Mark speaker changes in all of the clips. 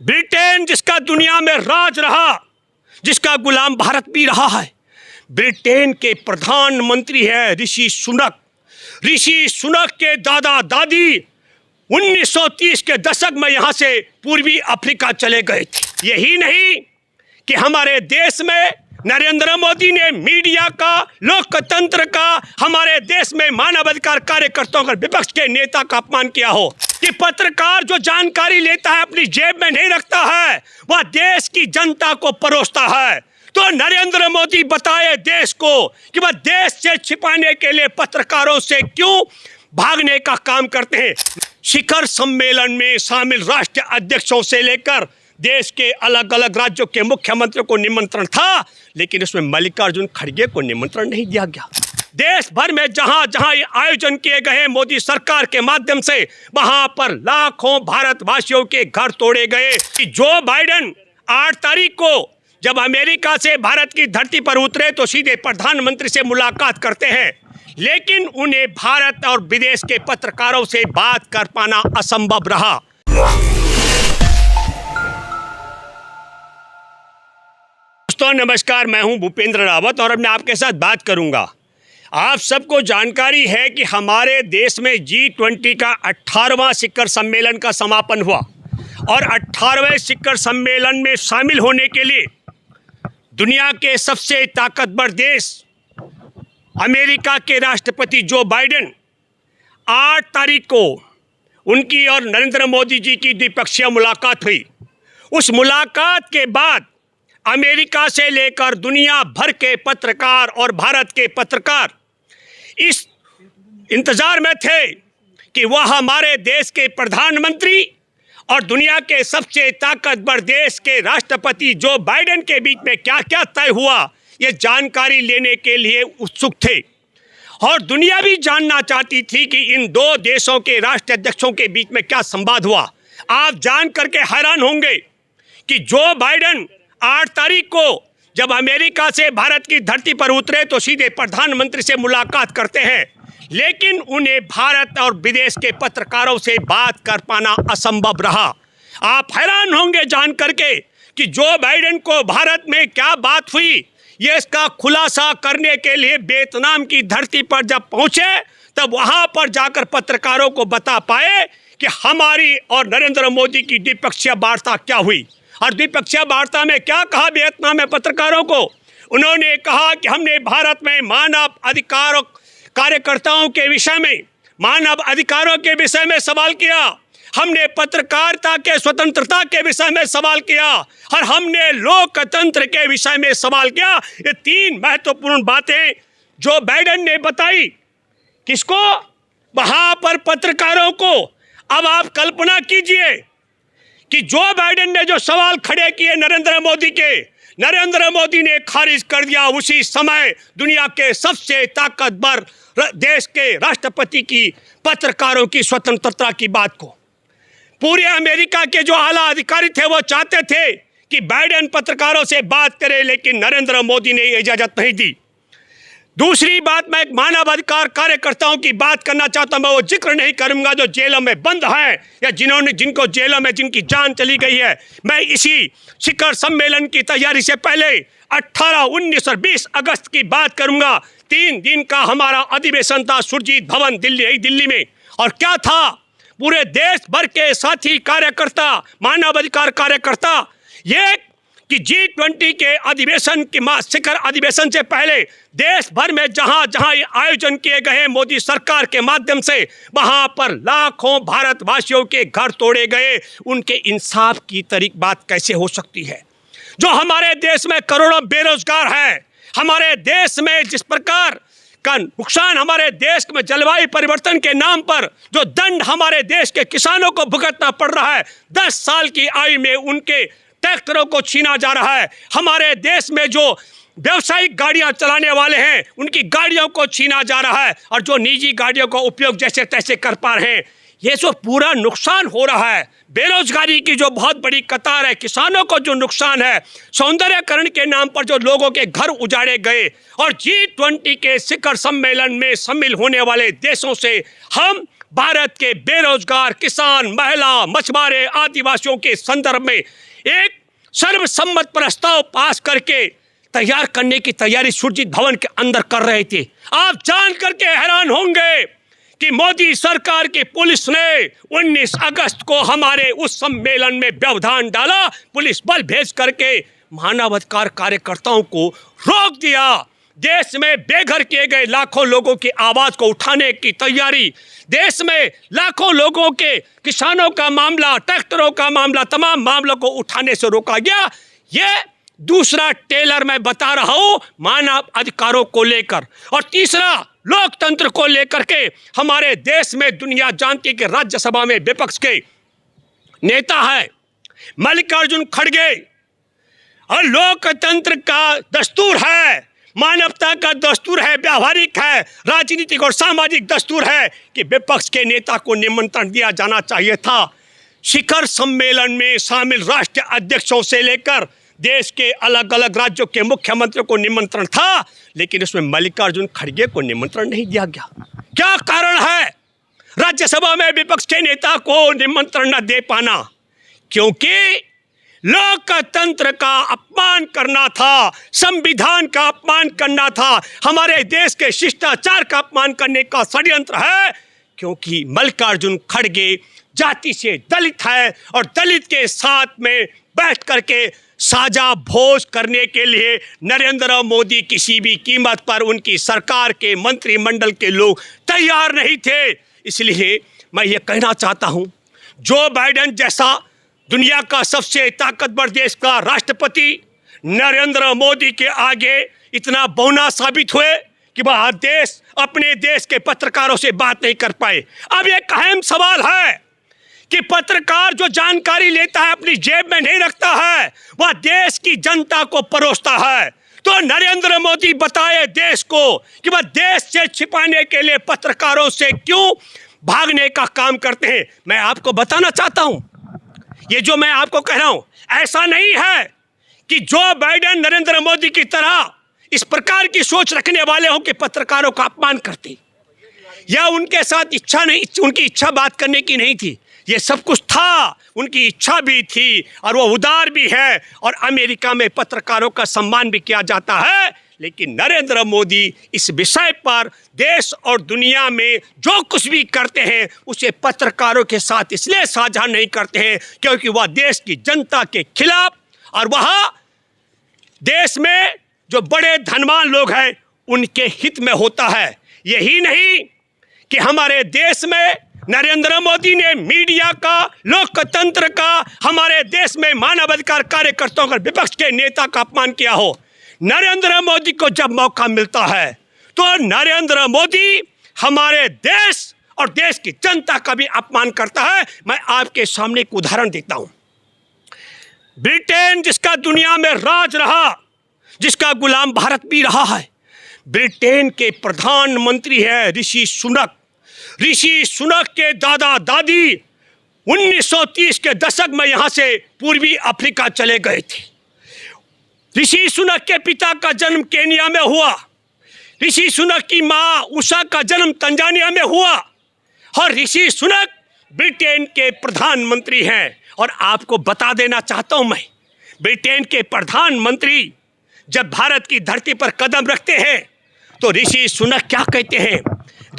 Speaker 1: Britain जिसका दुनिया में राज रहा, जिसका गुलाम भारत भी रहा है, ब्रिटेन के प्रधानमंत्री है ऋषि सुनक। ऋषि सुनक के दादा दादी 1930 के दशक में यहाँ से पूर्वी अफ्रीका चले गए थे। यही नहीं कि हमारे देश में नरेंद्र मोदी ने मीडिया का, लोकतंत्र का, हमारे देश में मानवाधिकार कार्यकर्ताओं का, विपक्ष के नेता का अपमान किया हो। कि पत्रकार जो जानकारी लेता है अपनी जेब में नहीं रखता है, वह देश की जनता को परोसता है। तो नरेंद्र मोदी बताए देश को कि वह देश से छिपाने के लिए पत्रकारों से क्यों भागने का काम करते हैं। शिखर सम्मेलन में शामिल राष्ट्रीय अध्यक्षों से लेकर देश के अलग अलग राज्यों के मुख्यमंत्रियों को निमंत्रण था, लेकिन उसमें मल्लिकार्जुन खड़गे को निमंत्रण नहीं दिया गया। देश भर में जहां जहां ये आयोजन किए गए मोदी सरकार के माध्यम से, वहां पर लाखों भारतवासियों के घर तोड़े गए। कि जो बाइडेन 8 तारीख को जब अमेरिका से भारत की धरती पर उतरे तो सीधे प्रधानमंत्री से मुलाकात करते हैं, लेकिन उन्हें भारत और विदेश के पत्रकारों से बात कर पाना असंभव रहा। दोस्तों नमस्कार, मैं हूं भूपेंद्र रावत और अब मैं आपके साथ बात करूंगा। आप सबको जानकारी है कि हमारे देश में G20 का 18वां शिखर सम्मेलन का समापन हुआ और 18वें शिखर सम्मेलन में शामिल होने के लिए दुनिया के सबसे ताकतवर देश अमेरिका के राष्ट्रपति जो बाइडेन 8 तारीख को उनकी और नरेंद्र मोदी जी की द्विपक्षीय मुलाकात हुई। उस मुलाकात के बाद अमेरिका से लेकर दुनिया भर के पत्रकार और भारत के पत्रकार इस इंतजार में थे कि वह हमारे देश के प्रधानमंत्री और दुनिया के सबसे ताकतवर देश के राष्ट्रपति जो बाइडेन के बीच में क्या क्या तय हुआ, ये जानकारी लेने के लिए उत्सुक थे। और दुनिया भी जानना चाहती थी कि इन दो देशों के राष्ट्राध्यक्षों के बीच में क्या संवाद हुआ। आप जान करके हैरान होंगे कि जो बाइडेन 8 तारीख को जब अमेरिका से भारत की धरती पर उतरे तो सीधे प्रधानमंत्री से मुलाकात करते हैं, लेकिन उन्हें भारत और विदेश के पत्रकारों से बात कर पाना असंभव रहा। आप हैरान होंगे जान करके कि जो बाइडेन को भारत में क्या बात हुई, ये इसका खुलासा करने के लिए वियतनाम की धरती पर जब पहुंचे तब वहां पर जाकर पत्रकारों को बता पाए कि हमारी और नरेंद्र मोदी की द्विपक्षीय वार्ता क्या हुई। और द्विपक्षीय वार्ता में क्या कहा वियतनाम में पत्रकारों को? उन्होंने कहा कि हमने भारत में मानव अधिकार कार्यकर्ताओं के विषय में, मानव अधिकारों के विषय में सवाल किया, हमने पत्रकारिता के स्वतंत्रता के विषय में सवाल किया और हमने लोकतंत्र के विषय में सवाल किया। ये 3 महत्वपूर्ण बातें जो बाइडेन ने बताई। किसको? वहां पर पत्रकारों को। अब आप कल्पना कीजिए कि जो बाइडेन ने जो सवाल खड़े किए नरेंद्र मोदी के, नरेंद्र मोदी ने खारिज कर दिया उसी समय दुनिया के सबसे ताकतवर देश के राष्ट्रपति की पत्रकारों की स्वतंत्रता की बात को। पूरे अमेरिका के जो आला अधिकारी थे वो चाहते थे कि बाइडेन पत्रकारों से बात करे, लेकिन नरेंद्र मोदी ने इजाजत नहीं दी। दूसरी बात, मैं एक मानवाधिकार कार्यकर्ताओं की बात करना चाहता हूं। मैं वो जिक्र नहीं करूंगा जो जेलों में बंद हैं या जिनको जेलों में जिनकी जान चली गई है। मैं इसी शिखर सम्मेलन की तैयारी से पहले 18, 19 और 20 अगस्त की बात करूंगा। 3 दिन का हमारा अधिवेशन था सुरजीत भवन दिल्ली में। और क्या था, पूरे देश भर के साथी कार्यकर्ता, मानवाधिकार कार्यकर्ता, ये कि G20 के अधिवेशन के शिखर अधिवेशन से पहले देश भर में जहां जहां ये आयोजन किए गए मोदी सरकार के माध्यम से, वहां पर लाखों भारतवासियों के घर तोड़े गए। उनके इंसाफ की तरीक बात कैसे हो सकती है? जो हमारे देश में करोड़ों बेरोजगार हैं, हमारे देश में जिस प्रकार का नुकसान हमारे देश में जलवायु परिवर्तन के नाम पर जो दंड हमारे देश के किसानों को भुगतना पड़ रहा है, 10 साल की आयु में उनके ट्रैक्टरों को छीना जा रहा है। हमारे देश में जो व्यावसायिक गाड़ियां चलाने वाले हैं उनकी गाड़ियों को छीना जा रहा है और जो निजी गाड़ियों का उपयोग जैसे तैसे कर पा रहे हैं, ये जो पूरा नुकसान हो रहा है, बेरोजगारी की जो बहुत बड़ी कतार है, किसानों को जो नुकसान है, सौंदर्यकरण के नाम पर जो लोगों के घर उजाड़े गए, और G20 के शिखर सम्मेलन में शामिल होने वाले देशों से हम भारत के बेरोजगार किसान, महिला, मछुआरे, आदिवासियों के संदर्भ में एक सर्वसम्मत प्रस्ताव पास करके तैयार करने की तैयारी सुरजीत भवन के अंदर कर रहे थे। आप जान करके हैरान होंगे कि मोदी सरकार की पुलिस ने 19 अगस्त को हमारे उस सम्मेलन में व्यवधान डाला, पुलिस बल भेज करके मानवाधिकार कार्यकर्ताओं को रोक दिया। देश में बेघर किए गए लाखों लोगों की आवाज को उठाने की तैयारी, देश में लाखों लोगों के, किसानों का मामला, ट्रैक्टरों का मामला, तमाम मामलों को उठाने से रोका गया। ये दूसरा टेलर मैं बता रहा हूं मानव अधिकारों को लेकर, और तीसरा लोकतंत्र को लेकर के हमारे देश में दुनिया जानती है कि राज्यसभा में विपक्ष के नेता है मल्लिकार्जुन खड़गे, और लोकतंत्र का दस्तूर है, मानवता का दस्तूर है, व्यावहारिक है, राजनीतिक और सामाजिक दस्तूर है कि विपक्ष के नेता को निमंत्रण दिया जाना चाहिए था। शिखर सम्मेलन में शामिल राष्ट्रीय अध्यक्षों से लेकर देश के अलग अलग राज्यों के मुख्यमंत्रियों को निमंत्रण था, लेकिन उसमें मल्लिकार्जुन खड़गे को निमंत्रण नहीं दिया गया। क्या कारण है राज्यसभा में विपक्ष के नेता को निमंत्रण न दे पाना? क्योंकि लोकतंत्र का अपमान करना था, संविधान का अपमान करना था, हमारे देश के शिष्टाचार का अपमान करने का षड्यंत्र है। क्योंकि मल्लिकार्जुन खड़गे जाति से दलित है और दलित के साथ में बैठ करके साझा भोज करने के लिए नरेंद्र मोदी किसी भी कीमत पर, उनकी सरकार के मंत्रिमंडल के लोग तैयार नहीं थे। इसलिए मैं ये कहना चाहता हूँ, जो बाइडेन जैसा दुनिया का सबसे ताकतवर देश का राष्ट्रपति नरेंद्र मोदी के आगे इतना बौना साबित हुए कि वह देश अपने देश के पत्रकारों से बात नहीं कर पाए। अब एक अहम सवाल है कि पत्रकार जो जानकारी लेता है अपनी जेब में नहीं रखता है, वह देश की जनता को परोसता है। तो नरेंद्र मोदी बताए देश को कि वह देश से छिपाने के लिए पत्रकारों से क्यों भागने का काम करते हैं। मैं आपको बताना चाहता हूं, ये जो मैं आपको कह रहा हूं, ऐसा नहीं है कि जो बाइडेन नरेंद्र मोदी की तरह इस प्रकार की सोच रखने वाले हों कि पत्रकारों का अपमान करते, या उनके साथ इच्छा नहीं, उनकी इच्छा बात करने की नहीं थी। ये सब कुछ था, उनकी इच्छा भी थी और वो उदार भी है, और अमेरिका में पत्रकारों का सम्मान भी किया जाता है। लेकिन नरेंद्र मोदी इस विषय पर देश और दुनिया में जो कुछ भी करते हैं उसे पत्रकारों के साथ इसलिए साझा नहीं करते हैं क्योंकि वह देश की जनता के खिलाफ, और वह देश में जो बड़े धनवान लोग हैं उनके हित में होता है। यही नहीं कि हमारे देश में नरेंद्र मोदी ने मीडिया का, लोकतंत्र का, हमारे देश में मानवाधिकार कार्यकर्ताओं का, विपक्ष के नेता का अपमान किया हो। नरेंद्र मोदी को जब मौका मिलता है तो नरेंद्र मोदी हमारे देश और देश की जनता का भी अपमान करता है। मैं आपके सामने एक उदाहरण देता हूं। ब्रिटेन जिसका दुनिया में राज रहा, जिसका गुलाम भारत भी रहा है, ब्रिटेन के प्रधानमंत्री है ऋषि सुनक। ऋषि सुनक के दादा दादी 1930 के दशक में यहाँ से पूर्वी अफ्रीका चले गए थे। ऋषि सुनक के पिता का जन्म केनिया में हुआ। ऋषि सुनक की माँ उषा का जन्म तंजानिया में हुआ, और ऋषि सुनक ब्रिटेन के प्रधानमंत्री हैं। और आपको बता देना चाहता हूँ मैं, ब्रिटेन के प्रधानमंत्री जब भारत की धरती पर कदम रखते हैं तो ऋषि सुनक क्या कहते हैं?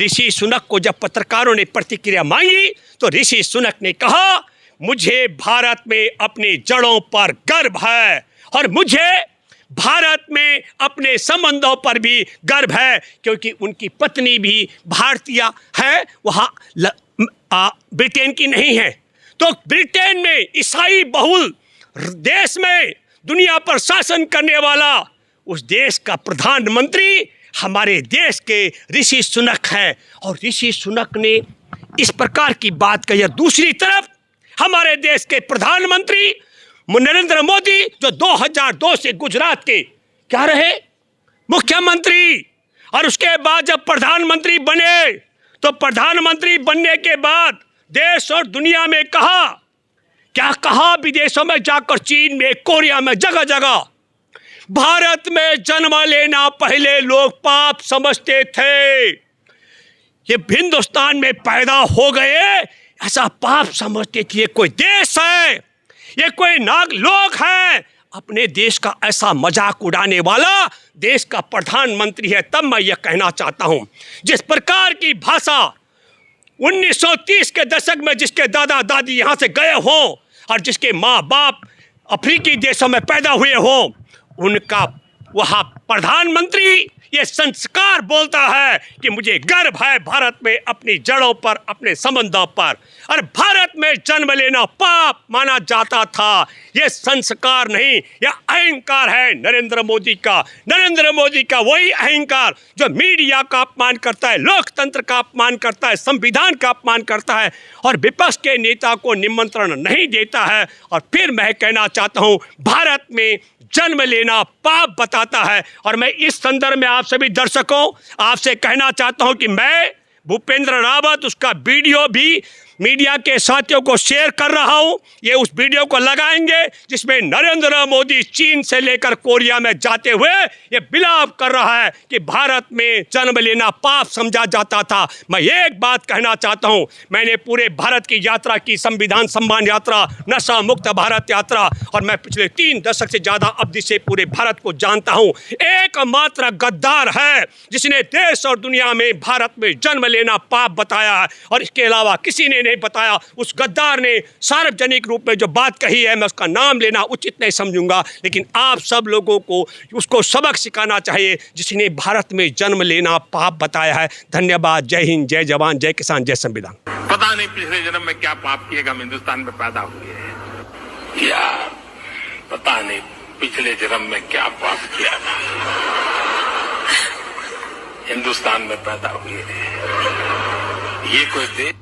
Speaker 1: ऋषि सुनक को जब पत्रकारों ने प्रतिक्रिया मांगी तो ऋषि सुनक ने कहा, मुझे भारत में अपनी जड़ों पर गर्व है और मुझे भारत में अपने संबंधों पर भी गर्व है, क्योंकि उनकी पत्नी भी भारतीय है, वहाँ ब्रिटेन की नहीं है। तो ब्रिटेन में ईसाई बहुल देश में दुनिया पर शासन करने वाला उस देश का प्रधानमंत्री हमारे देश के ऋषि सुनक है, और ऋषि सुनक ने इस प्रकार की बात कही। दूसरी तरफ हमारे देश के प्रधानमंत्री नरेंद्र मोदी जो 2002 से गुजरात के क्या रहे मुख्यमंत्री, और उसके बाद जब प्रधानमंत्री बने तो प्रधानमंत्री बनने के बाद देश और दुनिया में कहा, क्या कहा, विदेशों में जाकर, चीन में, कोरिया में, जगह जगह, भारत में जन्म लेना पहले लोग पाप समझते थे, ये हिंदुस्तान में पैदा हो गए, ऐसा पाप समझते कि ये कोई देश है, ये कोई लोग हैं। अपने देश का ऐसा मजाक उड़ाने वाला देश का प्रधानमंत्री है। तब मैं ये कहना चाहता हूँ, जिस प्रकार की भाषा 1930 के दशक में जिसके दादा दादी यहाँ से गए हों और जिसके माँ बाप अफ्रीकी देशों में पैदा हुए हों, उनका वहाँ प्रधानमंत्री ये संस्कार बोलता है कि मुझे गर्व है भारत में अपनी जड़ों पर, अपने संबंधों पर। और भारत में जन्म लेना पाप माना जाता था। ये संस्कार नहीं, यह अहंकार है नरेंद्र मोदी का। नरेंद्र मोदी का वही अहंकार जो मीडिया का अपमान करता है, लोकतंत्र का अपमान करता है, संविधान का अपमान करता है और विपक्ष के नेता को निमंत्रण नहीं देता है। और फिर मैं कहना चाहता हूँ, भारत में जन्म लेना पाप बताता है। और मैं इस संदर्भ में आप सभी दर्शकों आपसे कहना चाहता हूं कि मैं भूपेंद्र रावत उसका वीडियो भी मीडिया के साथियों को शेयर कर रहा हूं। ये उस वीडियो को लगाएंगे जिसमें नरेंद्र मोदी चीन से लेकर कोरिया में जाते हुए ये बिलाप कर रहा है कि भारत में जन्म लेना पाप समझा जाता था। मैं एक बात कहना चाहता हूं, मैंने पूरे भारत की यात्रा की, संविधान सम्मान यात्रा, नशा मुक्त भारत यात्रा, और मैं पिछले 3 दशक से ज़्यादा अवधि से पूरे भारत को जानता हूं। एकमात्र गद्दार है जिसने देश और दुनिया में भारत में जन्म लेना पाप बताया है, और इसके अलावा किसी ने नहीं बताया। उस गद्दार ने सार्वजनिक रूप में जो बात कही है, मैं उसका नाम लेना उचित नहीं समझूंगा, लेकिन आप सब लोगों को उसको सबक सिखाना चाहिए जिसने भारत में जन्म लेना पाप बताया है। धन्यवाद। जय हिंद, जय जवान, जय किसान, जय संविधान।
Speaker 2: पता नहीं पिछले जन्म में क्या पाप किएगा, हम हिंदुस्तान में पैदा हुए हैं, या पता नहीं पिछले जन्म में क्या पाप किया था, हिंदुस्तान में पैदा हुए हैं। ये कोई देश